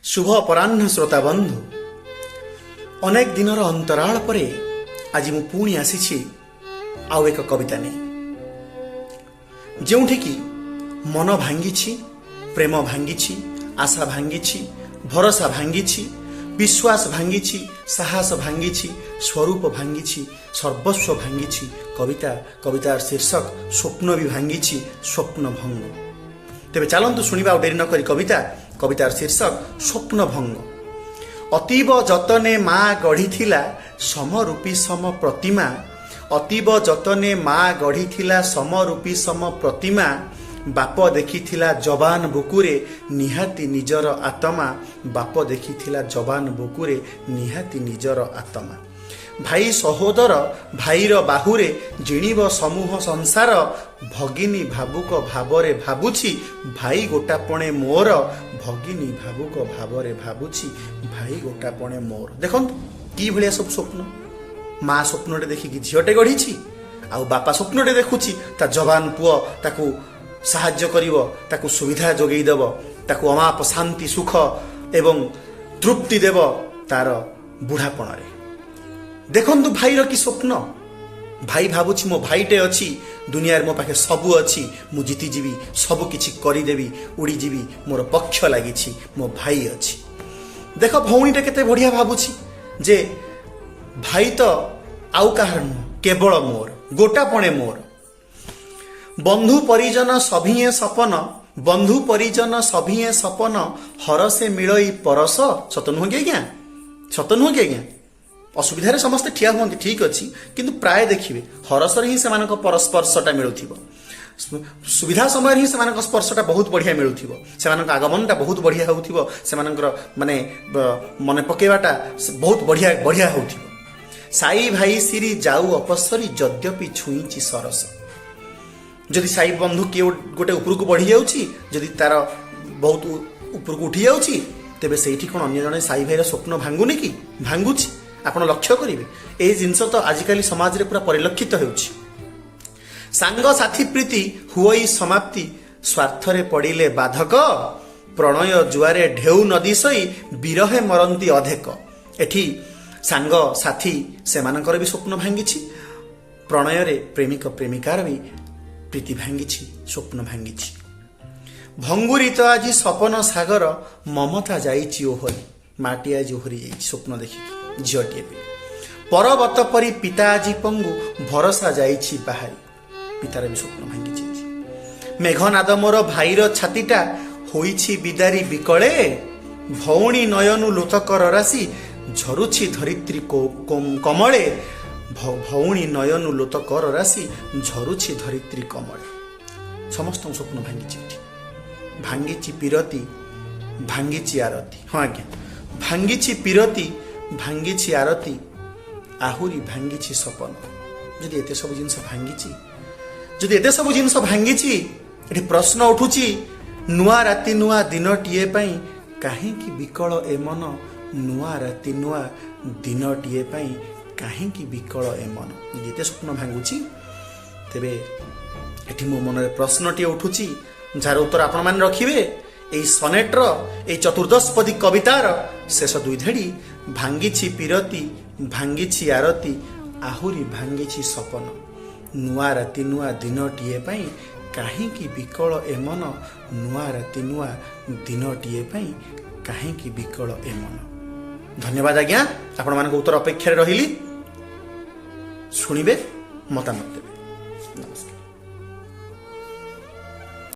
शुभ अपराह्न श्रोता बंधु अनेक दिनर अंतराल परे आज मु पुणी आसी आउ एक कविता नहीं जोठी कि मन भांगी प्रेम भांगी आशा भांगी भरोसा भांगी विश्वास भांगी साहस भांगी स्वरूप भांगी सर्वस्व भांगी कविता कवितार शीर्षक स्वप्न भी भांगी स्वप्न भंग। तेरे चलतु शुणा डेरी नक कविता कवितार शीर्षक स्वप्न भंग। अतीब जतने माँ गढ़ी समरूपी सम प्रतिमा अतीब जतने माँ गढ़ी समरूपी सम प्रतिमा बाप देखिथिला जवान बुकुरे निहाती निजर आत्मा बाप देखिथिला जवान बुकुरे निहाती निजर आत्मा भाई सहोदर भाईर बाहुरे जिणीब समूह संसार भगिनी भावुक भावरे भाबुछि भाई गोटापणे मोर भगिनी भावुक भावरे भाबुछि भाई गोटापणे मोर। देखंतु कि भलिया सब स्वप्न माँ स्वप्नटे देखिकी झीटे गढ़ी आ बापा स्वप्नटे देखुछि ता जवान पुओ ताकू साहाय्य करिवो ताकू सुविधा जोगई देव ताकू अमाप शांति सुख एवं तृप्ति देव तार बुढ़ापण। देखंतु भाईर कि स्वप्न भाई भावुछि मो भाईटे अच्छी दुनिया मो पाखे सबू अच्छी मु जीती जीवी सबु किछि करिदेवी उड़ी जीवी मोर पक्ष लागिछि मो भाई अच्छी। देख भौणीटे केते बढ़िया भावुछि जे भाई तो आउ काहार नुह केवल मोर गोटापणे मोर। बंधु परिजन सभिए सपन बंधु परिजन सभिए सपन हरसे मिलई परस सत नुह कि आज्ञा सत नुह कि आज्ञा असुविधा समस्ते ठिया हुआ ठीक अच्छी किंतु प्राय देखिए हरसर ही से परस्पर्शटा मिलुथिबो सुविधा समय ही से स्पर्शटा बहुत बढ़िया मिलुथिबो से आगमनटा बहुत बढ़िया होउथिबो से माने मन पकेवाटा बहुत बढ़िया बढ़िया होउथिबो। साई भाई सिरी जाऊ अपसरी यद्यपि छुईची सरस जदि साई बंधु किए गोटे उपरକୁ बढ़ी जाउची जदि तार बहुत उपरକୁ उठी जाउची तेबे सेठी कोन अन्य जने साई भाईर स्वप्न भांगुनी कि भांगुची आपण लक्ष्य करिवे ए जिंस तो आजिकली समाज रे पूरा परिलक्षित होउची। सांग साथी प्रीति हुई समाप्ति स्वार्थरे पड़िले बाधक प्रणय जुआरे ढेउ नदी सई बिरहे मरंती अधेक। एठी सांग साथी सेमानकर भी स्वप्न भांगिछि प्रणय रे प्रेमिक प्रेमिकार भी प्रीति भांगिछि स्वप्न भांगिछि। भंगुरित आज सपन सागर ममता जाइछि ओहरी माटी आज ओहरी जाइछि स्वप्न देखि झीटे पर्वत परी पिता आज पंगु भरोसा जाइछि बाहरी पितार भी स्वप्न भांगी। मेघनाद मोर भाईर छातीटा होइछि बिदारी बिकले भौणी नयनु लोतकर राशि झरुछि धरित्री कमले भौणी नयनु लोतकर राशि झरुछि धरित्री कमले। समस्त स्वप्न भांगी पीरती भांगी आरती। हाँ आज्ञा भांगी पीरती भांगी आरती आहुरी भांगी सपन। जदि एते सब जिनस भांगी जदि एते सब जिनस भांगी एठी प्रश्न उठुची नुआ राति नुआ दिनटीए पई काहेकि विकल ए मन नुआ राति नुआ दिनटीए पई काहेकि विकल ए मन। जदि एते स्वप्न भांगुची तेबे एठी मो मनरे प्रश्नटीए उठुची जार उत्तर आपण माने रखिबे एई सनेटर एई चतुर्दशपदी कवितार शेष दुई धेड़ी भांगी पीरती भांगी आरती आहुरी भांगी सपन नुआ राति नुआ दिनटीए पई काहेकि विकल ए मन नुआ राति नुआ दिनटीए पई काहेकि विकल ए मन। धन्यवाद आज्ञा आपण मानक उत्तर अपेक्षा रहिली शुणिबे मतामत देबे। नमस्कार।